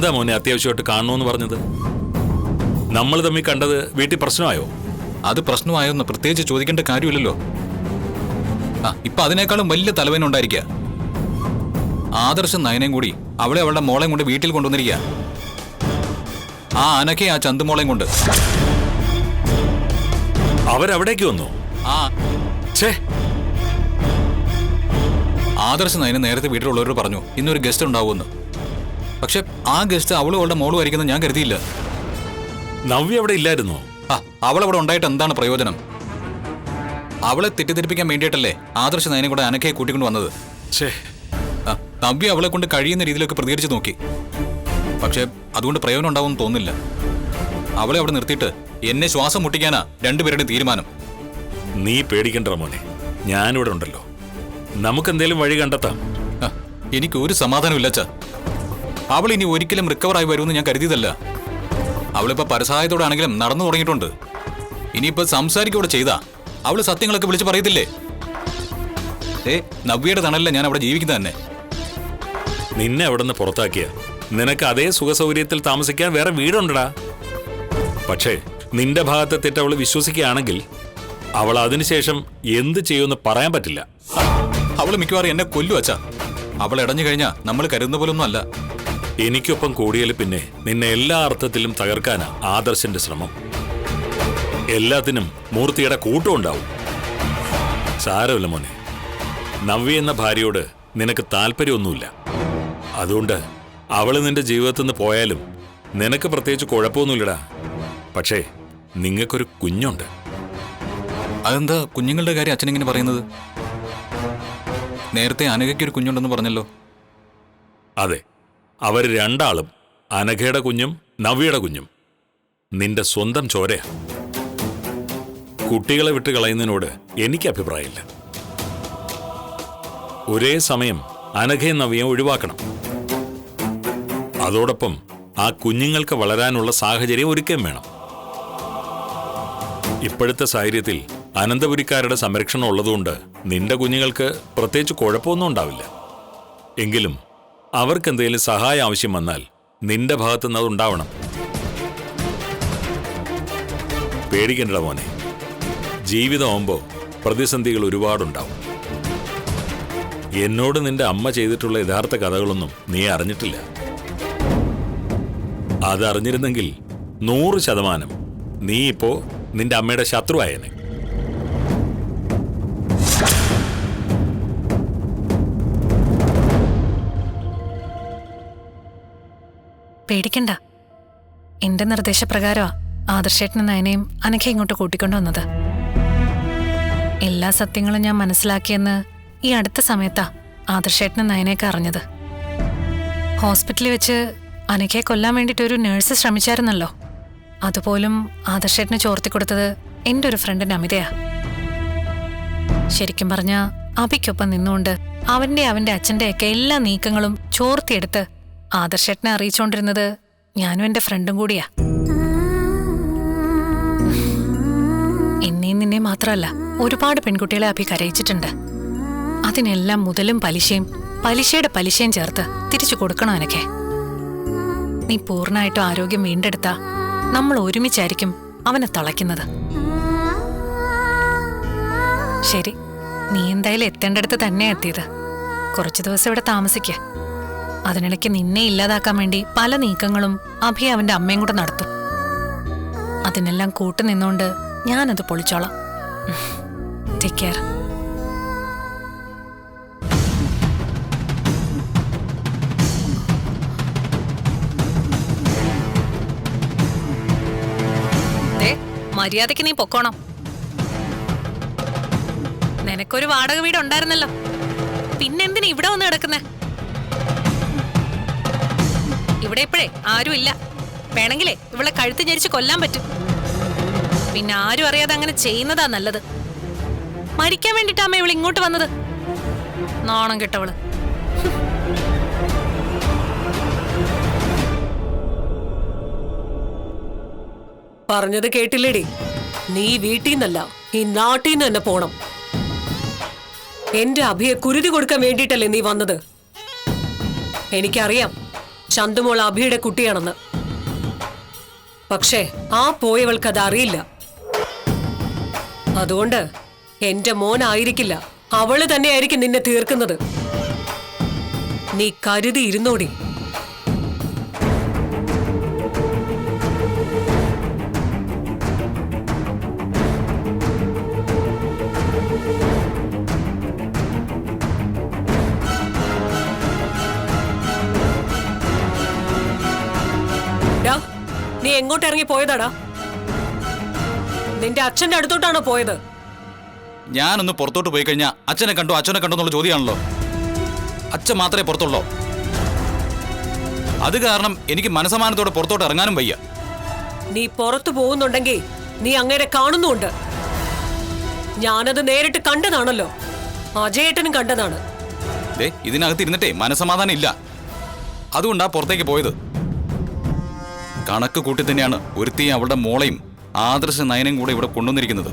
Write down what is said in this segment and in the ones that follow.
എന്താ മോനെ അത്യാവശ്യമായിട്ട് കാണണമെന്ന് പറഞ്ഞത്? നമ്മൾ തമ്മിൽ കണ്ടത് വീട്ടിൽ പ്രശ്നമായോ? അത് പ്രശ്നമായോന്ന് പ്രത്യേകിച്ച് ചോദിക്കേണ്ട കാര്യമില്ലല്ലോ. ഇപ്പൊ അതിനേക്കാളും വലിയ തലവേന ഉണ്ടായിരിക്കുക. ആദർശം നയനയും കൂടി അവളെ അവളുടെ മോളെയും കൊണ്ട് വീട്ടിൽ കൊണ്ടുവന്നിരിക്കുക. ആ അനക്കെ ആ ചന്തുമോളെയും കൊണ്ട് അവരവിടേക്ക് വന്നു. ആദർശ നയന നേരത്തെ വീട്ടിലുള്ളവരോട് പറഞ്ഞു ഇന്നൊരു ഗസ്റ്റ് ഉണ്ടാവുമെന്ന്. പക്ഷെ ആ ഗസ്റ്റ് അവളും അവളുടെ മോളും ആയിരിക്കുന്നത് ഞാൻ കരുതിയില്ല. നവ്യ അവിടെ ഇല്ലായിരുന്നോ? അവളവിടെ ഉണ്ടായിട്ട് എന്താണ് പ്രയോജനം? അവളെ തെറ്റിദ്ധരിപ്പിക്കാൻ വേണ്ടിയിട്ടല്ലേ ആദർശ നയനെ കൂടെ അനക്കയെ കൂട്ടിക്കൊണ്ട് വന്നത്. നവ്യ അവളെ കൊണ്ട് കഴിയുന്ന രീതിയിലൊക്കെ പ്രതികരിച്ച് നോക്കി. പക്ഷെ അതുകൊണ്ട് പ്രയോജനം ഉണ്ടാവുമെന്ന് തോന്നുന്നില്ല. അവളെ അവിടെ നിർത്തിയിട്ട് എന്നെ ശ്വാസം മുട്ടിക്കാനാ രണ്ടുപേരുടെയും തീരുമാനം. നീ പേടിക്കണ്ട മോനെ, ഞാനിവിടെ ഉണ്ടല്ലോ. നമുക്കെന്തേലും വഴി കണ്ടെത്താം. എനിക്ക് ഒരു സമാധാനമില്ല അച്ഛാ. അവൾ ഇനി ഒരിക്കലും റിക്കവറായി വരുമെന്ന് ഞാൻ കരുതിയതല്ല. അവളിപ്പോ പരസഹായത്തോടെ ആണെങ്കിലും നടന്നു തുടങ്ങിയിട്ടുണ്ട്. ഇനിയിപ്പോ സംസാരിക്കൂടെ ചെയ്താ അവള് സത്യങ്ങളൊക്കെ വിളിച്ച് പറയത്തില്ലേ? നവ്യയുടെ തണലില്ല ഞാൻ അവിടെ ജീവിക്കുന്നത് തന്നെ. നിന്നെ അവിടെ നിന്ന് പുറത്താക്കിയ നിനക്ക് അതേ സുഖസൗകര്യത്തിൽ താമസിക്കാൻ വേറെ വീടുണ്ടടാ. പക്ഷേ നിന്റെ ഭാഗത്തെ തെറ്റ് അവള് വിശ്വസിക്കുകയാണെങ്കിൽ അവൾ അതിനുശേഷം എന്ത് ചെയ്യുമെന്ന് പറയാൻ പറ്റില്ല. അവള് മിക്കവാറും എന്നെ കൊല്ലും അച്ഛാ. അവൾ ഇടഞ്ഞു കഴിഞ്ഞാ നമ്മൾ കരുതുന്ന പോലൊന്നും അല്ല. എനിക്കൊപ്പം കൂടിയാൽ പിന്നെ നിന്നെ എല്ലാ അർത്ഥത്തിലും തകർക്കാനാ ആദർശന്റെ ശ്രമം. എല്ലാത്തിനും മൂർത്തിയുടെ കൂട്ടം ഉണ്ടാവും. സാരമില്ല മോനെ, നവ്യ എന്ന ഭാര്യയോട് നിനക്ക് താല്പര്യമൊന്നുമില്ല. അതുകൊണ്ട് അവള് നിന്റെ ജീവിതത്തിൽ നിന്ന് പോയാലും നിനക്ക് പ്രത്യേകിച്ച് കുഴപ്പമൊന്നുമില്ലടാ. പക്ഷേ നിങ്ങൾക്കൊരു കുഞ്ഞുണ്ട്. അതെന്താ കുഞ്ഞുങ്ങളുടെ കാര്യം അച്ഛനിങ്ങനെ പറയുന്നത്? നേരത്തെ അനഘയ്ക്കൊരു കുഞ്ഞുണ്ടെന്ന് പറഞ്ഞല്ലോ. അതെ, അവർ രണ്ടാളും, അനഘയുടെ കുഞ്ഞും നവ്യയുടെ കുഞ്ഞും, നിന്റെ സ്വന്തം ചോരയാ. കുട്ടികളെ വിട്ട് കളയുന്നതിനോട് എനിക്ക് അഭിപ്രായമില്ല. ഒരേ സമയം അനഘയും നവ്യയും ഒഴിവാക്കണം. അതോടൊപ്പം ആ കുഞ്ഞുങ്ങൾക്ക് വളരാനുള്ള സാഹചര്യം ഒരുക്കുകയും വേണം. ഇപ്പോഴത്തെ സാഹചര്യത്തിൽ അനന്തപുരിക്കാരുടെ സംരക്ഷണം ഉള്ളതുകൊണ്ട് നിന്റെ കുഞ്ഞുങ്ങൾക്ക് പ്രത്യേകിച്ച് കുഴപ്പമൊന്നും ഉണ്ടാവില്ല. എങ്കിലും അവർക്കെന്തെങ്കിലും സഹായം ആവശ്യം വന്നാൽ നിന്റെ ഭാഗത്തുനിന്ന് അതുണ്ടാവണം. പേടിക്കണ്ട മോനെ, ജീവിതമാകുമ്പോൾ പ്രതിസന്ധികൾ ഒരുപാടുണ്ടാവും. എന്നോട് നിന്റെ അമ്മ ചെയ്തിട്ടുള്ള യഥാർത്ഥ കഥകളൊന്നും നീ അറിഞ്ഞിട്ടില്ല. അതറിഞ്ഞിരുന്നെങ്കിൽ 100% നീ ഇപ്പോ നിന്റെ അമ്മയുടെ ശത്രുവായനെ. പേടിക്കണ്ട. എന്റെ നിർദ്ദേശപ്രകാരമാ ആദർശേട്ടനും നയനയും അനഘ ഇങ്ങോട്ട് കൂട്ടിക്കൊണ്ടുവന്നത്. എല്ലാ സത്യങ്ങളും ഞാൻ മനസ്സിലാക്കിയെന്ന് ഈ അടുത്ത സമയത്താ ആദർശേട്ടനും നയനയൊക്കെ അറിഞ്ഞത്. ഹോസ്പിറ്റലിൽ വെച്ച് അനഘയെ കൊല്ലാൻ വേണ്ടിയിട്ട് ഒരു നേഴ്സ് ശ്രമിച്ചായിരുന്നല്ലോ. അതുപോലും ആദർശേട്ടന് ചോർത്തിക്കൊടുത്തത് എൻ്റെ ഒരു ഫ്രണ്ട് നമിതയാ. ശരിക്കും പറഞ്ഞ അഭിക്കൊപ്പം നിന്നുകൊണ്ട് അവന്റെ അച്ഛൻ്റെയൊക്കെ എല്ലാ നീക്കങ്ങളും ചോർത്തിയെടുത്ത് ആദർശേട്ടനെ അറിയിച്ചുകൊണ്ടിരുന്നത് ഞാനും എൻ്റെ ഫ്രണ്ടും കൂടിയാ. എന്നെയും നിന്നെ മാത്രമല്ല ഒരുപാട് പെൺകുട്ടികളെ അഭി കരയിച്ചിട്ടുണ്ട്. അതിനെല്ലാം മുതലും പലിശയും പലിശയുടെ പലിശയും ചേർത്ത് തിരിച്ചു കൊടുക്കണം എനിക്ക്. നീ പൂർണ്ണമായിട്ടും ആരോഗ്യം വീണ്ടെടുത്താ നമ്മൾ ഒരുമിച്ചായിരിക്കും അവനെ തളയ്ക്കുന്നത്. ശരി, നീ എന്തായാലും എത്തേണ്ടടുത്ത് തന്നെ എത്തിയത്. കുറച്ചു ദിവസം ഇവിടെ താമസിക്ക. അതിനിടയ്ക്ക് നിന്നെ ഇല്ലാതാക്കാൻ വേണ്ടി പല നീക്കങ്ങളും അഭി അവന്റെ അമ്മയും കൂടെ നടത്തും. അതിനെല്ലാം കൂട്ടു നിന്നുകൊണ്ട് ഞാനത് പൊളിച്ചോളാം. Take care. മര്യാദയ്ക്ക് നീ പൊക്കോണം. നിനക്കൊരു വാടക വീട് ഉണ്ടായിരുന്നല്ലോ, പിന്നെന്തിനാ ഇവിടെ വന്ന് കിടക്കുന്നേ? ഇവിടെ ഇപ്പോഴേ ആരും ഇല്ല. വേണമെങ്കിലേ ഇവളെ കഴുത്ത് ഞെരിച്ച് കൊല്ലാൻ പറ്റും. പിന്നെ ആരും അറിയാതെ അങ്ങനെ ചെയ്യുന്നതാ നല്ലത്. മരിക്കാൻ വേണ്ടിട്ടാ അമ്മ ഇവള് ഇങ്ങോട്ട് വന്നത്. നാണം കെട്ടവള്. പറഞ്ഞത് കേട്ടില്ലേടി? നീ വീട്ടിൽ നിന്നല്ല, ഈ നാട്ടിൽ നിന്ന് തന്നെ പോണം. എന്റെ അഭിയെ കുരുതി കൊടുക്കാൻ വേണ്ടിയിട്ടല്ലേ നീ വന്നത്? എനിക്കറിയാം, ചന്തുമോൾ അഭിയുടെ കുട്ടിയാണെന്ന്. പക്ഷേ ആ പോയവൾക്ക് അത് അറിയില്ല. അതുകൊണ്ട് എന്റെ മോനായിരിക്കില്ല, അവള് തന്നെയായിരിക്കും നിന്നെ തീർക്കുന്നത്. നീ കരുതി ഇരുന്നോടി. നീ എങ്ങോട്ട് ഇറങ്ങി പോയതാടാ? നിന്റെ അച്ഛന്റെ അടുത്തോട്ടാണോ പോയത്? ഞാനൊന്ന് പുറത്തോട്ട് പോയി കഴിഞ്ഞാൽ അച്ഛനെ കണ്ടോ എന്നുള്ള ചോദ്യമാണല്ലോ. അച്ഛൻ മാത്രമേ പുറത്തുള്ളൂ. അത് കാരണം എനിക്ക് മനസമാനത്തോടെ പുറത്തോട്ട് ഇറങ്ങാനും വയ്യ. നീ പുറത്തു പോകുന്നുണ്ടെങ്കിൽ നീ അങ്ങനെ കാണുന്നുണ്ട്. ഞാനത് നേരിട്ട് കണ്ടതാണല്ലോ. അജയേട്ടനും കണ്ടതാണ്. ഇതിനകത്ത് ഇരുന്നിട്ടേ മനസമാധാനം ഇല്ല. അതുകൊണ്ടാ പുറത്തേക്ക് പോയത്. കണക്ക് കൂട്ടി തന്നെയാണ് ഒരുത്തിയും അവളുടെ മോളെയും ആദർശ നയനും കൂടെ ഇവിടെ കൊണ്ടുവന്നിരിക്കുന്നത്,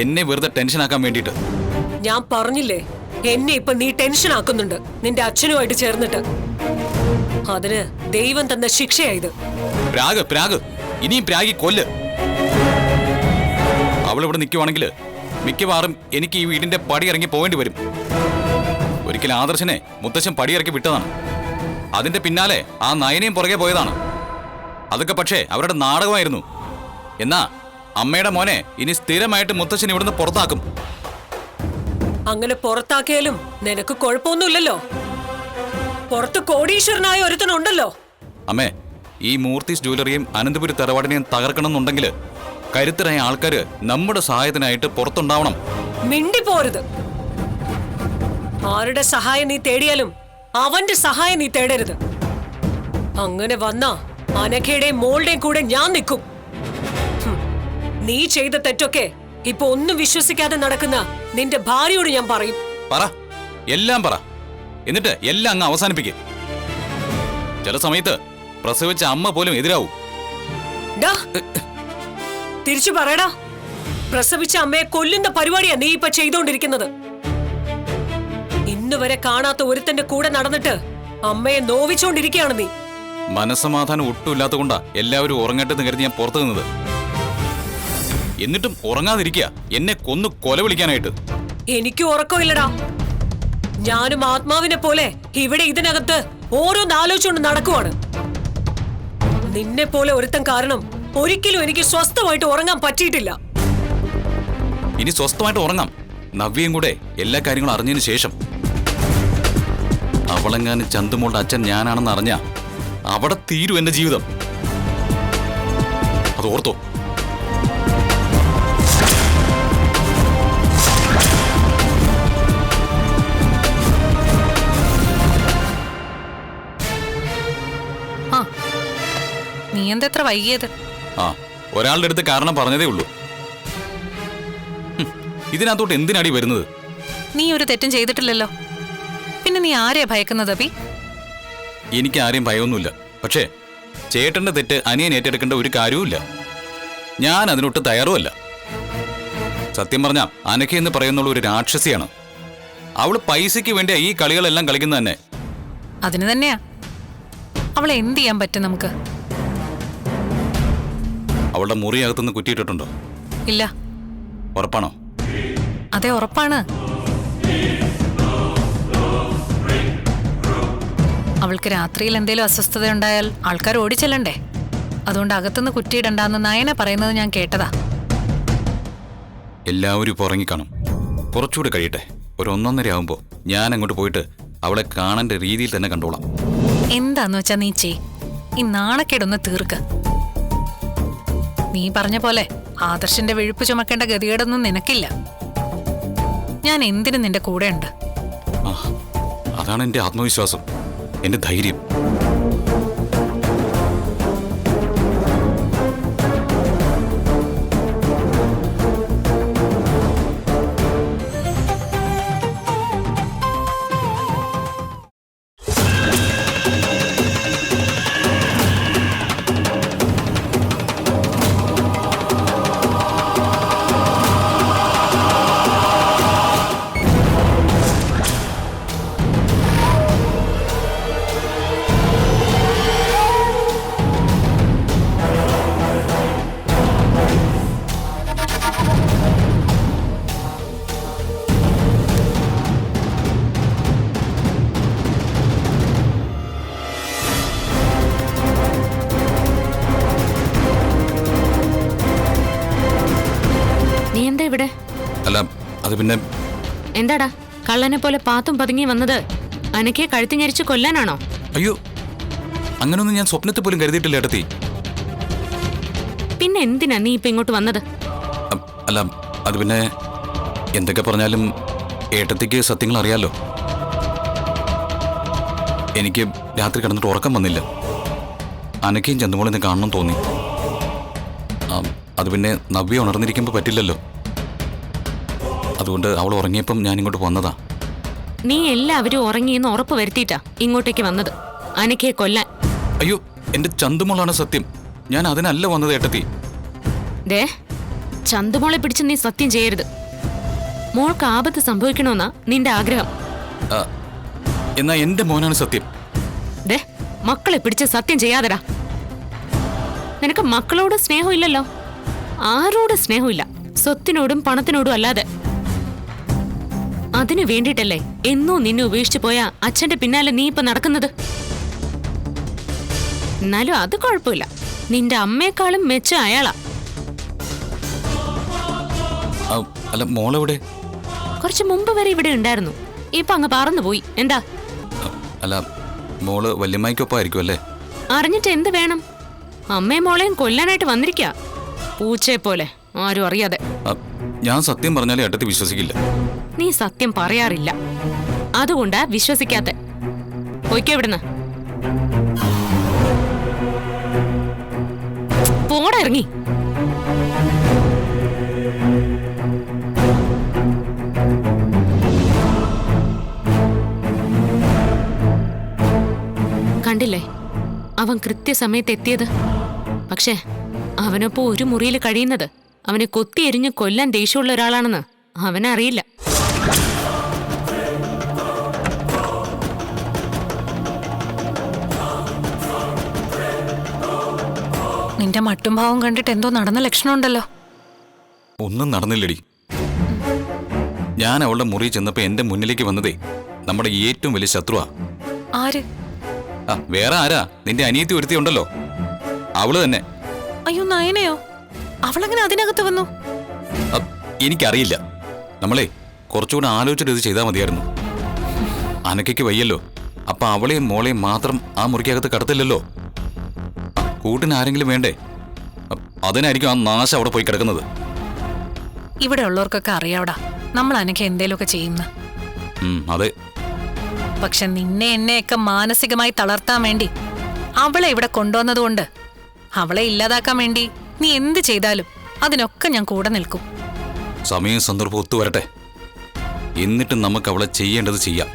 എന്നെ വെറുതെ ടെൻഷനാക്കാൻ വേണ്ടിയിട്ട്. ഞാൻ പറഞ്ഞില്ലേ, എന്നെ ഇപ്പൊ നീ ടെൻഷൻ ആക്കുന്നുണ്ട് നിന്റെ അച്ഛനുമായിട്ട് ചേർന്നിട്ട്. അതിന് ദൈവം തന്ന ശിക്ഷയായത്. പ്രാഗ് ഇനിയും പ്രാഗി കൊല്ല്. അവളിവിടെ നിൽക്കുവാണെങ്കിൽ മിക്കവാറും എനിക്ക് ഈ വീടിന്റെ പടി ഇറങ്ങി പോവേണ്ടി വരും. ഒരിക്കൽ ആദർശനെ മുത്തശ്ശൻ പടിയിറക്കി വിട്ടതാണ്. അതിന്റെ പിന്നാലെ ആ നയനയും പുറകെ പോയതാണ്. അതൊക്കെ പക്ഷേ അവരുടെ നാടകമായിരുന്നു. എന്നാ അമ്മയുടെ മോനെ ഇനി സ്ഥിരമായിട്ട് മുത്തശ്ശൻ ഇവിടുന്ന് പുറത്താക്കും. അങ്ങനെ പുറത്താക്കിയാലും നിനക്ക് കുഴപ്പമൊന്നുമില്ലല്ലോ. പുറത്ത് കോടീശ്വരനായ ഒരുത്തനുണ്ടല്ലോ. അമ്മേ, ഈ മൂർത്തീസ് ജ്വല്ലറിയും അനന്തപുരി തറവാടിനെയും തകർക്കണമെന്നുണ്ടെങ്കിൽ കരുത്തരായ ആൾക്കാര് നമ്മുടെ സഹായത്തിനായിട്ട് പുറത്തുണ്ടാവണം. മിണ്ടിപ്പോരുത്. ആരുടെ സഹായം നീ തേടിയാലും അവന്റെ സഹായം നീ തേടരുത്. അങ്ങനെ വന്നാ അനഘയുടെയും മോളുടെയും കൂടെ ഞാൻ നിൽക്കും. നീ ചെയ്ത തെറ്റൊക്കെ ഇപ്പൊ ഒന്നും വിശ്വസിക്കാതെ നടക്കുന്ന നിന്റെ ഭാര്യയോട് ഞാൻ പറയും. എല്ലാം പറ, എന്നിട്ട് എല്ലാം അങ്ങ് അവസാനിപ്പിക്കും. ചില സമയത്ത് പ്രസവിച്ച അമ്മ പോലും എതിരാവും. തിരിച്ചു പറയടാ. പ്രസവിച്ച അമ്മയെ കൊല്ലുന്ന പരിപാടിയാ നീ ഇപ്പൊ ചെയ്തോണ്ടിരിക്കുന്നത്. ഇന്നുവരെ കാണാത്ത ഒരുത്തന്റെ കൂടെ നടന്നിട്ട് അമ്മയെ നോവിച്ചോണ്ടിരിക്കുകയാണ് നീ. മനസ്സമാധാനം ഒട്ടുമില്ലാത്ത കൊണ്ടാ എല്ലാവരും ഉറങ്ങട്ടെന്ന് കരുതി ഞാൻ പുറത്തു നിന്നത്. എന്നിട്ടും ഉറങ്ങാതിരിക്കുക, എന്നെ കൊന്നു കൊല വിളിക്കാനായിട്ട്. എനിക്ക് ഉറക്കമില്ലടാ. ഞാനും ആത്മാവിനെ പോലെ ഇവിടെ ഇതിനകത്ത് ഓരോന്നാലോചിച്ചുകൊണ്ട് നടക്കുവാണ്. നിന്നെ പോലെ ഒരുത്തൻ കാരണം ഒരിക്കലും എനിക്ക് സ്വസ്ഥമായിട്ട് ഉറങ്ങാൻ പറ്റിയിട്ടില്ല. ഇനി സ്വസ്ഥമായിട്ട് ഉറങ്ങാം. നവ്യയും കൂടെ എല്ലാ കാര്യങ്ങളും അറിഞ്ഞതിന് ശേഷം. അവളെങ്ങാനും ചന്തുമോളുടെ അച്ഛൻ ഞാനാണെന്ന് അറിഞ്ഞ അവിടെ തീരും എന്റെ ജീവിതം. അത് ഓർത്തോ. നീ എന്തെത്ര വൈകിയത്? ഒരാളുടെ അടുത്ത് കാരണം പറഞ്ഞതേ ഉള്ളൂ. ഇതിനകത്തോട്ട് എന്തിനാടി വരുന്നത്? നീ ഒരു തെറ്റും ചെയ്തിട്ടില്ലല്ലോ, പിന്നെ നീ ആരെയാ ഭയക്കുന്നത് അബി? എനിക്ക് ആരെയും ഭയമൊന്നുമില്ല. പക്ഷേ ചേട്ടന്റെ തെറ്റ് അനിയൻ ഏറ്റെടുക്കേണ്ട ഒരു കാര്യവുമില്ല. ഞാൻ അതിനൊട്ട് തയ്യാറുമല്ല. സത്യം പറഞ്ഞ അനഘ എന്ന് പറയുന്നുള്ള ഒരു രാക്ഷസിയാണ്. അവള് പൈസയ്ക്ക് വേണ്ടിയാ ഈ കളികളെല്ലാം കളിക്കുന്നത് തന്നെ. അതിന് തന്നെയാ. അവളെ എന്ത് ചെയ്യാൻ പറ്റും നമുക്ക്? അവളുടെ മുറിയകത്തുനിന്ന് കുറ്റിയിട്ടിട്ടുണ്ടോ? ഇല്ല. ഉറപ്പാണോ? അതെ, ഉറപ്പാണ്. അവൾക്ക് രാത്രിയിൽ എന്തേലും അസ്വസ്ഥത ഉണ്ടായാൽ ആൾക്കാർ ഓടിച്ചെല്ലണ്ടേ? അതുകൊണ്ട് അകത്തുനിന്ന് കുറ്റിയിടണ്ടെന്ന് നയന പറയുന്നത് ഞാൻ കേട്ടതാ. എല്ലാവരും ഇപ്പോൾ ഉറങ്ങിക്കാണും. കുറച്ചുകൂടെ കഴിയട്ടെ. ഒരു 1:30 ആവുമ്പോൾ ഞാൻ അങ്ങോട്ട് പോയിട്ട് അവളെ കാണേണ്ട രീതിയിൽ തന്നെ കണ്ടോളാം. എന്താന്ന് വെച്ചാ നീ ചെയ്. ഈ നാണക്കേടൊന്ന് തീർക്ക്. നീ പറഞ്ഞ പോലെ ആദർശന്റെ വിഴുപ്പ് ചുമക്കേണ്ട ഗതികേടൊന്നും നിനക്കില്ല. ഞാൻ എന്തിനും നിന്റെ കൂടെ ഉണ്ട്. അതാണ് എന്റെ ആത്മവിശ്വാസം, എന്റെ ധൈര്യം. ഇവിടെ? അല്ല അത് പിന്നെ എന്താടാ കള്ളനെ പോലെ പാത്തും പതുങ്ങി വന്നത്? അനക്കെ കഴുത്തി ഞെരിച്ച് കൊല്ലാനാണോ? അയ്യോ, അങ്ങനൊന്നും ഞാൻ സ്വപ്നത്തിൽ പോലും കരുതിയിട്ടില്ല ഏട്ടത്തി. പിന്നെ എന്തിനാ നീ ഇപ്പൊ ഇങ്ങോട്ട് വന്നത്? അല്ല അത് പിന്നെ എന്തൊക്കെ പറഞ്ഞാലും ഏട്ടത്തിക്ക് സത്യങ്ങൾ അറിയാലോ. എനിക്ക് രാത്രി കിടന്നിട്ട് ഉറക്കം വന്നില്ല. അനക്കയും ചന്തുമോളിനെ കാണണം തോന്നി. അത് പിന്നെ നവ്യ ഉണർന്നിരിക്കുമ്പോൾ പറ്റില്ലല്ലോ. അതുകൊണ്ട് അവൾ ഉറങ്ങിയപ്പം ഞാൻ ഇങ്ങോട്ട് വന്നതാ. നീ എല്ലാവരും ഉറങ്ങിയെന്ന് ഉറപ്പ് വരുത്തിയിട്ടാ ഇങ്ങോട്ടേക്ക് വന്നത്, അനക്കയെ കൊല്ലാൻ. അയ്യോ, എന്റെ ചന്തുമോളാണ് സത്യം. ഞാൻ അതിനല്ല വന്നത് ഏട്ടത്തി. ദേ, ചന്തുമോളെ പിടിച്ച് നീ സത്യം ചെയ്യരുത്. മോൾക്ക് ആപത്ത് സംഭവിക്കണമെന്നാ നിന്റെ ആഗ്രഹം. എന്നാ എന്റെ മോനാണ് സത്യം. ദേ, മക്കളെ പിടിച്ച് സത്യം ചെയ്യാതെടാ. നിനക്ക് മക്കളോട് സ്നേഹമില്ലല്ലോ. ആരോട് സ്നേഹമില്ല, സ്വത്തിനോടും പണത്തിനോടും അല്ലാതെ. അതിനു വേണ്ടിയിട്ടല്ലേ എന്നോ നിന്നെ ഉപേക്ഷിച്ചു പോയ അച്ഛന്റെ പിന്നാലെ നീ ഇപ്പൊ നടക്കുന്നത്. എന്നാലും അത് കുഴപ്പമില്ല, നിന്റെ അമ്മയെക്കാളും മെച്ചം അയാളാ. അല്ല മോളെവിടെ? കുറച്ചു മുമ്പ് വരെ ഇവിടെ ഉണ്ടായിരുന്നു, ഇപ്പൊ അങ്ങ് പറന്നുപോയി. എന്താ? അല്ല മോള് വല്യമ്മയ്ക്കൊപ്പമായിരിക്കും അല്ലേ? അറിഞ്ഞിട്ട് എന്ത് വേണം? അമ്മയും മോളെയും കൊല്ലാനായിട്ട് വന്നിരിക്ക, പൂച്ചയെ പോലെ, ആരും അറിയാതെ. ഞാൻ സത്യം പറഞ്ഞാലേ ഏട്ടത്തി വിശ്വസിക്കില്ല. നീ സത്യം പറയാറില്ല, അതുകൊണ്ടാ വിശ്വസിക്കാത്ത. പോയിക്കോ ഇവിടുന്ന്, പോടാ ഇറങ്ങി. കണ്ടില്ലേ അവൻ കൃത്യസമയത്ത് എത്തിയത്? പക്ഷേ അവനൊപ്പം ഒരു മുറിയിൽ കഴിയുന്നത് അവനെ കൊത്തിയെരിഞ്ഞ് കൊല്ലാൻ ദേഷ്യമുള്ള ഒരാളാണെന്ന് അവനറിയില്ല. നിന്റെ മട്ടും ഭാവം കണ്ടിട്ട് എന്തോ നടന്ന ലക്ഷണമുണ്ടല്ലോ. ഒന്നും നടന്നില്ലടി. ഞാൻ അവളുടെ മുറി ചെന്നപ്പോ എന്റെ മുന്നിലേക്ക് വന്നതേ നമ്മുടെ ഏറ്റവും വലിയ ശത്രുവാ. ആര്? വേറെ ആരാ? നിന്റെ അനിയത്തി ഒരുത്തി ഉണ്ടല്ലോ, അവള് തന്നെ. അയ്യോ, നയനയോ? അവളെങ്ങനെ അതിനകത്ത് വന്നു? എനിക്കറിയില്ല. നമ്മളെ കുറച്ചുകൂടെ ആലോചിച്ചിട്ട് ഇത് ചെയ്താൽ മതിയായിരുന്നു. അനക്കയ്ക്ക് വയ്യല്ലോ, അപ്പൊ അവളെയും മോളെയും മാത്രം ആ മുറിക്കകത്ത് കടത്തില്ലല്ലോ. കൂട്ടിന് ആരെങ്കിലും വേണ്ടേ? അതിനായിരിക്കും ആ നാശം അവിടെ പോയി കിടക്കുന്നത്. ഇവിടെ ഉള്ളവർക്കൊക്കെ അറിയാവടാ നമ്മൾ അനക്ക് എന്തേലുമൊക്കെ ചെയ്യുന്ന. അതെ. പക്ഷെ നിന്നെ എന്നെയൊക്കെ മാനസികമായി തളർത്താൻ വേണ്ടി അവളെ ഇവിടെ കൊണ്ടുവന്നതുകൊണ്ട് അവളെ ഇല്ലാതാക്കാൻ വേണ്ടി നീ എന്ത് ചെയ്താലും അതിനൊക്കെ ഞാൻ കൂടെ നിൽക്കും. സമയം സന്ദർഭം ഒത്തുവരട്ടെ, എന്നിട്ടും നമുക്ക് അവളെ ചെയ്യേണ്ടത് ചെയ്യാം.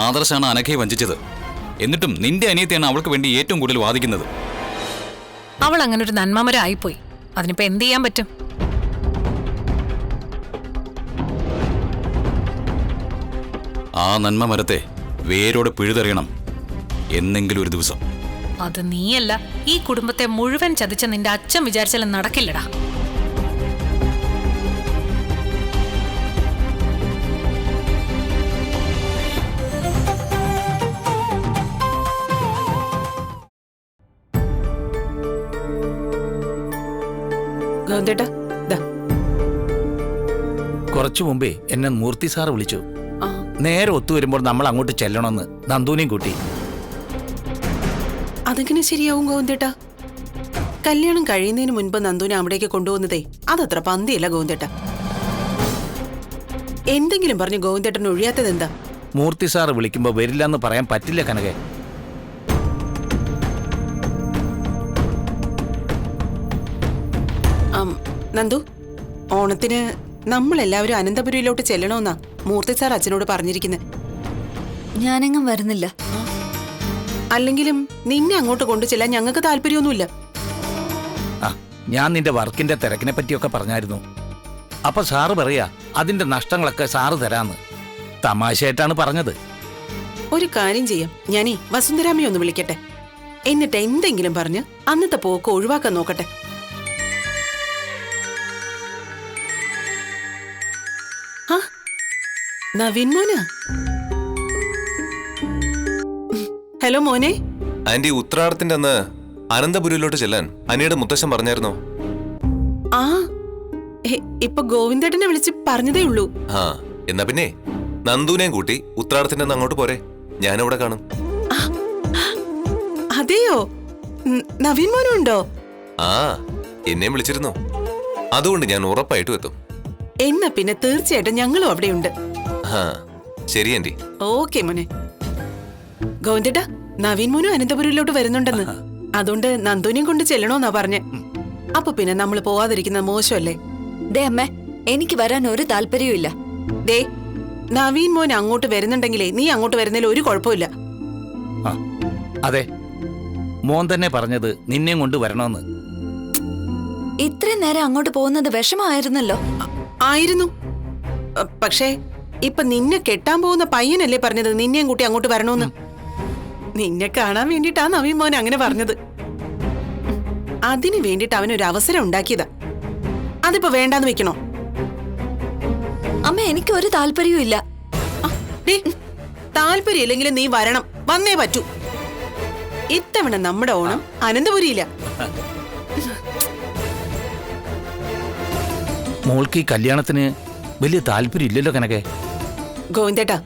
ആദർശാണ് അനഘയെ വഞ്ചിച്ചത്, എന്നിട്ടും നിന്റെ അനിയത്തിയാണ് അവൾക്ക് വേണ്ടി ഏറ്റവും കൂടുതൽ വാദിക്കുന്നത്. അവൾ അങ്ങനെ ഒരു നന്മമരായിപ്പോയി, അതിനിപ്പോ എന്ത് ചെയ്യാൻ പറ്റും? ആ നന്മ മരത്തെ വേരോടെ പിഴുതെറിയണം എന്നെങ്കിലും ഒരു ദിവസം. അത് നീയല്ല, ഈ കുടുംബത്തെ മുഴുവൻ ചതിച്ച നിന്റെ അച്ഛൻ വിചാരിച്ചാലും നടക്കില്ലടാ. കുറച്ചു മുമ്പേ എന്നെ മൂർത്തി സാറ് വിളിച്ചു. നേരെ ഒത്തുവരുമ്പോൾ നമ്മൾ അങ്ങോട്ട് ചെല്ലണമെന്ന് നന്ദൂനെയും കൂട്ടി. അതെങ്ങനെ ശരിയാവും ഗോവിന്ദേട്ടാ? കല്യാണം കഴിയുന്നതിന് മുൻപ് നന്ദുവിനെ അവിടേക്ക് കൊണ്ടുപോകുന്നതേ അതത്ര പന്തിയല്ല ഗോവിന്ദേട്ടാ. എന്തെങ്കിലും പറഞ്ഞ് ഗോവിന്ദേട്ടൻ ഒഴിയാത്തത് എന്താ? മൂർത്തി സാറ് വിളിക്കുമ്പോൾ വരില്ലെന്ന് പറയാൻ പറ്റില്ല കനകെ. നന്ദു, ഓണത്തിന് നമ്മളെല്ലാവരും അനന്തപുരിയിലോട്ട് ചെല്ലണമെന്നാ മൂർത്തി സാർ അച്ഛനോട് പറഞ്ഞിരിക്കുന്നത്. ഞാനെങ്ങും വരുന്നില്ല. അല്ലെങ്കിലും നിന്നെ അങ്ങോട്ട് കൊണ്ടു ചെല്ലാൻ ഞങ്ങൾക്ക് താല്പര്യമൊന്നുമില്ല. ഞാൻ നിന്റെ വർക്കിന്റെ തിരക്കിനെ പറ്റിയൊക്കെ പറഞ്ഞായിരുന്നു. അപ്പൊ സാറ് പറയാ അതിന്റെ നഷ്ടങ്ങളൊക്കെ സാറ് തരാന്ന്. തമാശയായിട്ടാണ് പറഞ്ഞത്. ഒരു കാര്യം ചെയ്യാം, ഞാനീ വസുന്ധരാമയെ ഒന്ന് വിളിക്കട്ടെ, എന്നിട്ട് എന്തെങ്കിലും പറഞ്ഞ് അന്നത്തെ പോക്ക് ഒഴിവാക്കാൻ നോക്കട്ടെ. നവീൻ മോനാ? ഹലോ മോനെ. ആന്റി, ഉത്രാടത്തിന്റെ അന്ന് അനന്തപുരിയിലോട്ട് ചെല്ലാൻ അനിയുടെ മുത്തശ്ശൻ പറഞ്ഞായിരുന്നോ? ആ ഇപ്പൊ ഗോവിന്ദേട്ടനെ വിളിച്ച് പറഞ്ഞതേ ഉള്ളൂ. ആ എന്നാ പിന്നെ നന്ദുവിനെയും കൂട്ടി ഉത്രാടത്തിന്റെ അന്ന് അങ്ങോട്ട് പോരെ, ഞാനവിടെ കാണും. അതെയോ? നവീൻ മോനും ഉണ്ടോ? ആ എന്നെയും വിളിച്ചിരുന്നു. അതുകൊണ്ട് ഞാൻ ഉറപ്പായിട്ടും എത്തും. എന്നാ പിന്നെ തീർച്ചയായിട്ടും ഞങ്ങളും അവിടെയുണ്ട്. ആ ശരി ആന്റി. ഓക്കെ മോനെ. ഗോവിന്ദേട്ടാ, നവീൻ മോനും അനന്തപുരിയിലോട്ട് വരുന്നുണ്ടെന്ന്. അതുകൊണ്ട് നന്ദുവിനെയും കൊണ്ട് ചെല്ലണോന്നാ പറഞ്ഞേ. അപ്പൊ പിന്നെ നമ്മൾ പോവാതിരിക്കുന്ന മോശമല്ലേ? ദേ അമ്മേ, എനിക്ക് വരാൻ ഒരു താല്പര്യവും ഇല്ല. ദേ, നവീൻ മോൻ അങ്ങോട്ട് വരുന്നുണ്ടെങ്കിലേ നീ അങ്ങോട്ട് വരുന്നതിൽ ഒരു കുഴപ്പമില്ല. ആ അതെ, മോൻ തന്നെ പറഞ്ഞത് നിന്നെയും കൊണ്ട് വരണമെന്ന്. ഇത്രയും നേരം അങ്ങോട്ട് പോകുന്നത് വിഷമായിരുന്നല്ലോ. ആയിരുന്നു. പക്ഷേ ഇപ്പൊ നിന്നെ കെട്ടാൻ പോകുന്ന പയ്യനല്ലേ പറഞ്ഞത് നിന്നെയും കൂട്ടി അങ്ങോട്ട് വരണമെന്ന്. നിന്നെ കാണാൻ വേണ്ടിട്ടാ നവീൻ മോൻ അങ്ങനെ പറഞ്ഞത്. അതിനു വേണ്ടിട്ട് അവനൊരു അവസരം ഉണ്ടാക്കിയതാ. അതിപ്പോ വേണ്ടാന്ന് വെക്കണോ? അമ്മ, എനിക്ക് ഒരു താല്പര്യവും ഇല്ല. താല്പര്യം ഇല്ലെങ്കിലും നീ വരണം, വന്നേ പറ്റൂ. ഇത്തവണ നമ്മുടെ ഓണം അനന്തപുരിയില്ല. മോൾക്ക് ഈ കല്യാണത്തിന് വലിയ താല്പര്യം ഇല്ലല്ലോ കനകെ. ഗോവിന്ദേട്ടാ,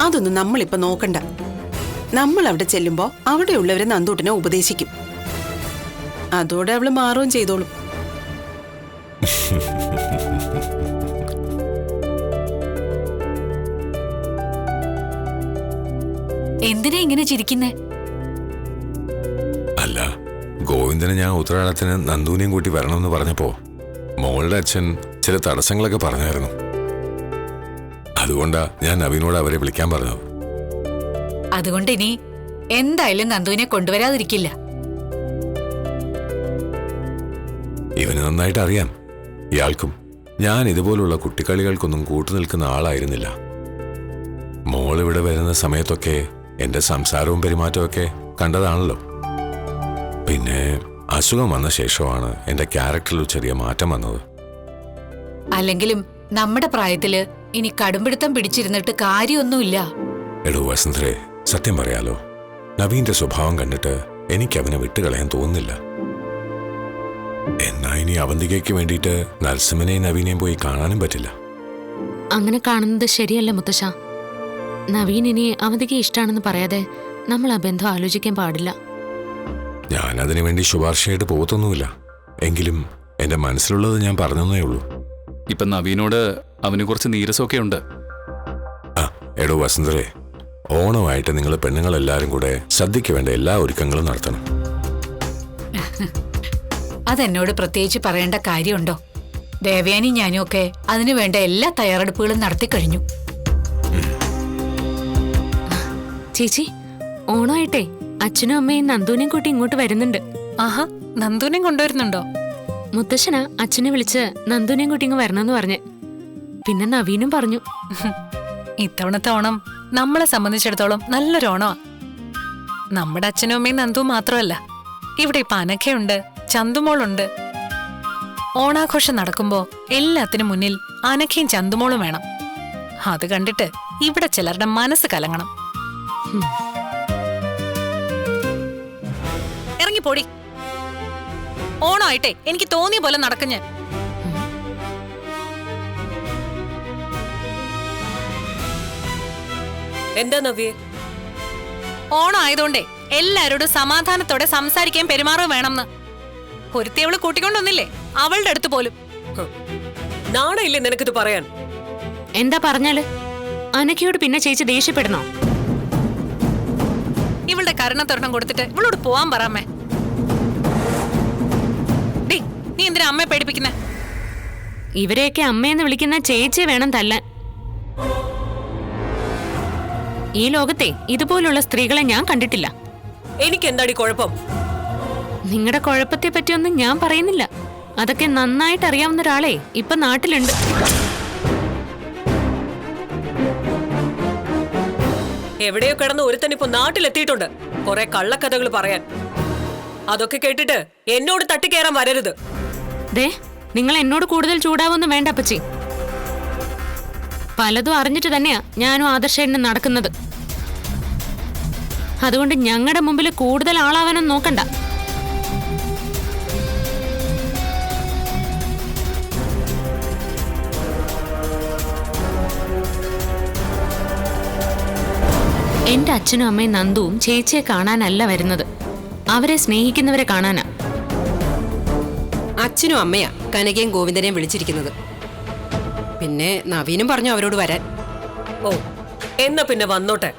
അതൊന്നും നമ്മളിപ്പോ നോക്കണ്ട. നമ്മൾ അവിടെ ചെല്ലുമ്പോ അവിടെയുള്ളവരെ നന്ദൂട്ടിനെ ഉപദേശിക്കും. അതോടെ അവള് മാറുകയും ചെയ്തോളും. എന്തിനാ ഇങ്ങനെ ചിരിക്കുന്നേ? അല്ല, ഗോവിന്ദന് ഞാൻ ഉത്രാടത്തിന് നന്ദുവിനെയും കൂട്ടി വരണമെന്ന് പറഞ്ഞപ്പോ മോളുടെ അച്ഛൻ ചില തടസ്സങ്ങളൊക്കെ പറഞ്ഞായിരുന്നു. അതുകൊണ്ടാ ഞാൻ നവീനോട് അവരെ വിളിക്കാൻ പറഞ്ഞത്. അതുകൊണ്ട് ഇനി എന്തായാലും നന്ദുവിനെ കൊണ്ടുവരാതിരിക്കില്ല. ഇവന് നന്നായിട്ട് അറിയാം, ഇയാൾക്കും ഞാൻ ഇതുപോലുള്ള കുട്ടിക്കളികൾക്കൊന്നും കൂട്ടുനിൽക്കുന്ന ആളായിരുന്നില്ല. മോൾ ഇവിടെ വരുന്ന സമയത്തൊക്കെ എന്റെ സംസാരവും പെരുമാറ്റവും ഒക്കെ കണ്ടതാണല്ലോ. പിന്നെ അസുഖം വന്ന ശേഷമാണ് എന്റെ ക്യാരക്ടറിൽ ചെറിയ മാറ്റം വന്നത്. അല്ലെങ്കിലും നമ്മുടെ പ്രായത്തില് ഇനി കടുംപിടുത്തം പിടിച്ചിരുന്നിട്ട് കാര്യമൊന്നുമില്ല. എടോ വസന്തരെ, സത്യം പറയാലോ, നവീന്റെ സ്വഭാവം കണ്ടിട്ട് എനിക്ക് അവനെ വിട്ടുകളയാൻ തോന്നുന്നില്ല. എന്നാ ഇനി അവന്തികയ്ക്ക് വേണ്ടിയിട്ട് നരസിംഹനെയും നവീനെയും പോയി കാണാനും പറ്റില്ല. അങ്ങനെ കാണുന്നത് ശരിയല്ല മുത്തശ്ശ. നവീൻ ഇനി അവധിക്ക് ഇഷ്ടാണെന്ന് പറയാതെ നമ്മൾ ആ ബന്ധം ആലോചിക്കാൻ പാടില്ല. ഞാൻ അതിനു വേണ്ടി ശുപാർശയായിട്ട് പോകത്തൊന്നുമില്ല. എങ്കിലും എന്റെ മനസ്സിലുള്ളത് ഞാൻ പറഞ്ഞേ ഉള്ളൂ. ഇപ്പൊ നവീനോട് അവന് കുറച്ച് നീരസമൊക്കെ ഉണ്ട്. ആ എടോ വസന്തരെ, ഓണമായിട്ട് നിങ്ങൾ പെണ്ണുങ്ങളെല്ലാരും കൂടെ സദ്യക്ക് വേണ്ട എല്ലാ ഒരുക്കങ്ങളും നടത്തണം. അതെന്നോട് പ്രത്യേകിച്ച് പറയേണ്ട കാര്യമുണ്ടോ? ദേവയാനി ഞാനും ഒക്കെ അതിനു വേണ്ട എല്ലാ തയ്യാറെടുപ്പുകളും നടത്തി കഴിഞ്ഞു. ചേച്ചി, ഓണമായിട്ടേ അച്ഛനും അമ്മയും നന്ദുവിനെയും കൂട്ടി ഇങ്ങോട്ട് വരുന്നുണ്ട്. ആഹാ, നന്ദുവിനെയും കൊണ്ടുവരുന്നുണ്ടോ? മുത്തശ്ശനാ അച്ഛനെ വിളിച്ച് നന്ദുവിനെയും കൂട്ടി ഇങ്ങ് വരണമെന്ന് പറഞ്ഞ്. പിന്നെ നവീനും പറഞ്ഞു. ഇത്തവണത്തെ ഓണം നമ്മളെ സംബന്ധിച്ചിടത്തോളം നല്ലൊരു ഓണമാ. നമ്മുടെ അച്ഛനും അമ്മയും നന്ദുവും മാത്രമല്ല, ഇവിടെ ഇപ്പൊ അനഘയുണ്ട്, ചന്തുമോളുണ്ട്. ഓണാഘോഷം നടക്കുമ്പോ എല്ലാത്തിനും മുന്നിൽ അനഘയും ചന്തുമോളും വേണം. അത് കണ്ടിട്ട് ഇവിടെ ചിലരുടെ മനസ്സ് കലങ്ങണം. ഇറങ്ങിപ്പോടി. ഓണമായിട്ടെ എനിക്ക് തോന്നിയ പോലെ നടക്കും ഞാൻ. എന്താ നവ്യേ? ഓണം ആയതുകൊണ്ടേ എല്ലാരോടും സമാധാനത്തോടെ സംസാരിക്കാൻ പെരുമാറുക വേണമെന്ന്. ഒരുത്തി അവള് കൂട്ടിക്കൊണ്ടൊന്നില്ലേ അവളുടെ അടുത്ത് പോലും. നാണയില്ലേ നിനക്കിത് പറയാൻ? എന്താ പറഞ്ഞാല്? അനഘയോട് പിന്നെ ചേച്ചി ദേഷ്യപ്പെടണോ? ഇവളുടെ കരുണത്തൊരെണ്ണം കൊടുത്തിട്ട് ഇവളോട് പോവാൻ പറയാമേ. ഡി, നീ എന്തിനാ അമ്മയെ പേടിപ്പിക്കുന്നേ? ഇവരെയൊക്കെ അമ്മയെന്ന് വിളിക്കുന്ന ചേച്ചിയെ വേണം തല്ലാൻ. ഈ ലോകത്തെ ഇതുപോലുള്ള സ്ത്രീകളെ ഞാൻ കണ്ടിട്ടില്ല. എനിക്ക് എന്താടി കുഴപ്പം? നിങ്ങളുടെ കുഴപ്പത്തെ പറ്റിയൊന്നും ഞാൻ പറയുന്നില്ല. അതൊക്കെ നന്നായിട്ട് അറിയാവുന്ന ഒരാളെ ഇപ്പൊ നാട്ടിലുണ്ട്. എവിടെയോ കിടന്ന് ഒരുത്തനിപ്പോ നാട്ടിലെത്തിയിട്ടുണ്ട് കുറെ കള്ളക്കഥകൾ പറയാൻ. അതൊക്കെ കേട്ടിട്ട് എന്നോട് തട്ടിക്കയറാൻ വരരുത്. ദേ, നിങ്ങൾ എന്നോട് കൂടുതൽ ചൂടാവൊന്നും വേണ്ട അപ്പച്ചി. പലതും അറിഞ്ഞിട്ട് തന്നെയാ ഞാനും ആദർശേട്ടനും നടക്കുന്നത്. അതുകൊണ്ട് ഞങ്ങളുടെ മുമ്പിൽ കൂടുതൽ ആളാവാനൊന്നും നോക്കണ്ട. എന്റെ അച്ഛനും അമ്മയും നന്ദുവും ചേച്ചിയെ കാണാനല്ല വരുന്നത്, അവരെ സ്നേഹിക്കുന്നവരെ കാണാനാ. അച്ഛനും അമ്മയാ കനകയും ഗോവിന്ദനെയും വിളിച്ചിരിക്കുന്നത്. പിന്നെ നവീനും പറഞ്ഞു അവരോട് വരാൻ. ഓ, എന്നാ പിന്നെ വന്നോട്ടെ.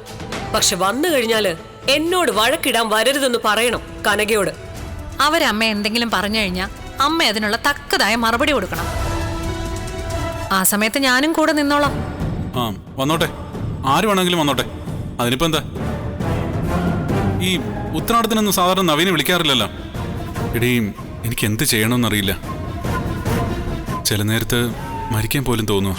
പക്ഷെ വന്നു കഴിഞ്ഞാല് എന്നോട് വഴക്കിടാൻ വരരുതെന്ന് പറയണം കനകയോട്. അവരമ്മ എന്തെങ്കിലും പറഞ്ഞു കഴിഞ്ഞാൽ അമ്മ അതിനുള്ള തക്കതായ മറുപടി കൊടുക്കണം. ആ സമയത്ത് ഞാനും കൂടെ നിന്നോളാം. ആ വന്നോട്ടെ, ആര് വേണമെങ്കിലും വന്നോട്ടെ. അതിനിപ്പോ എന്താ? ഈ ഉത്തരാടത്തിനൊന്നും സാധാരണ നവീനെ വിളിക്കാറില്ലല്ലോ. എടീ, എനിക്ക് എന്ത് ചെയ്യണമെന്നറിയില്ല. ചില നേരത്ത് മരിക്കാൻ പോലും തോന്നുക.